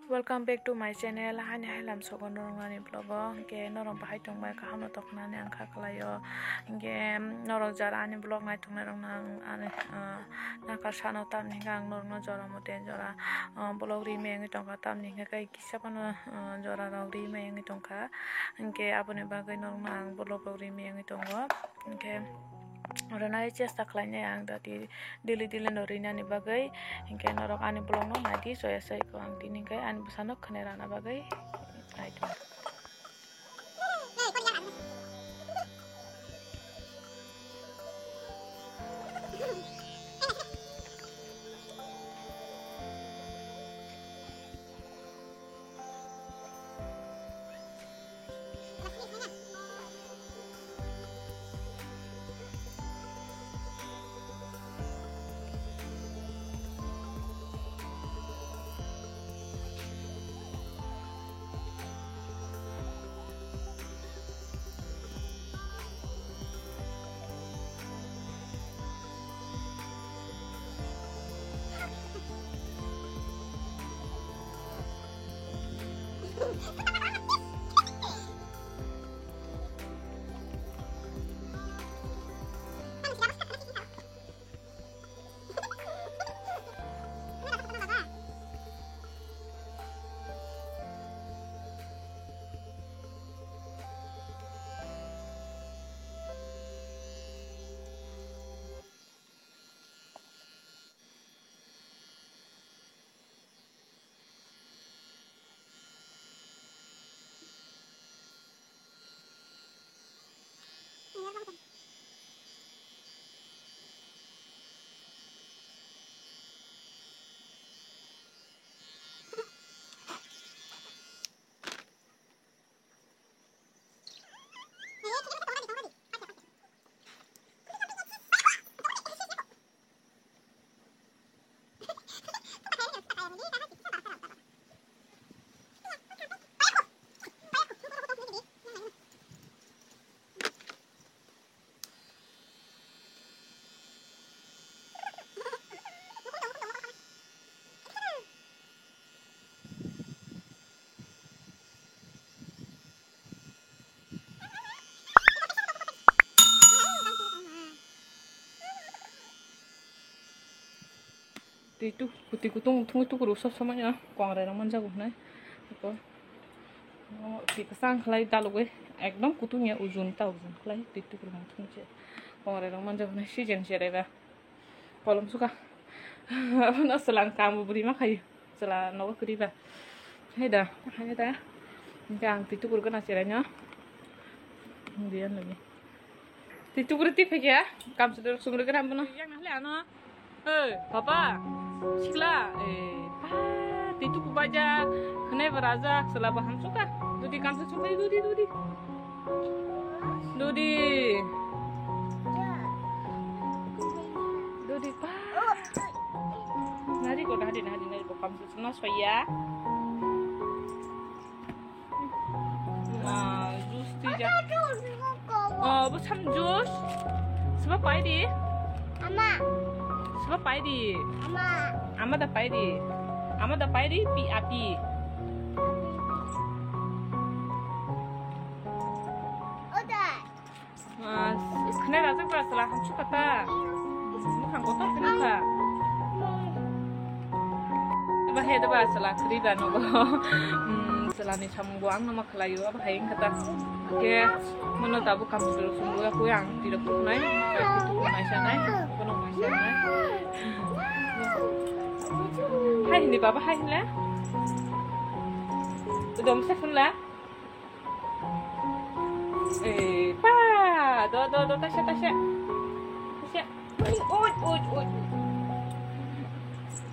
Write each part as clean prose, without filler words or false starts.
Welcome back to my channel. Hani halam sogon norongani vlogo. Ge norong bahai tongbai kaham toknani angka kalayo. Ge norong jara ani vlog ngai tongnai rong nang ani nakar sano tam ni gang norong jara moten jara vlog ri me ngi tongka tam ni kai kisa pano jara rong ri me ngi tongka. Ge abone bagai norong nang vlog ri me ngi tongo. Ge Orang cesta klanya yang tadi dili norina ni bagai, hingga norok ani belum nadi soya saya ko ang tini kai ani besanok kenerana bagai, itu. Itu putih kutung tung itu kurus samanya kuang rena manja gunai apa di kesang kelai dalu gue ekdom kutunya ujun tau ujun kelai itu kurang tung cie kuang rena manja gunai si jen cerita kolom suka na selang kamu beri makai selang nawa keriba heda yang itu kurang acaranya kemudian lagi itu berarti ya kamu sudah sumber kenapa no yang nahli ano papa Sikla, itu kubaja, kenapa raja selaba ham suka, dudi kansa suka dudi, pa, nari kok nari kok kansa suka soya, jus tiga, bersam jus, sebab apa ini? Sebab apa ini? Ama dah pairi pi api. Kena rasa keras lah, hamcu kata. Bukan kotor kenapa? Bahaya dah bahasa lah, kerja nopo. Selani sambuang nama kelayu apa hayang kata. Oke, mana tahu kamu dulu sungguh aku yang tidak pernah, itu pernah sana, penuh sana. Hai ini papa hai lah. Udah mesti pun lah. Pa, do tasya. Uj.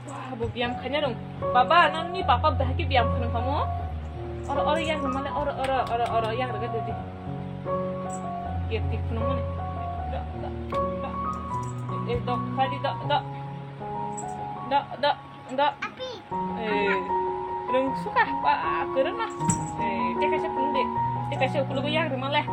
Wah, bu biam kanya dong. Baba, nanti papa bahagi biam kanu kamu. Orang yang namanya orang yang dekat tadi. Ketik kanu mana? Dok, tadi dok. Enggak. Belum suka pak keren lah. Dia kasih pendek. Dia kasih 10 bayar malah.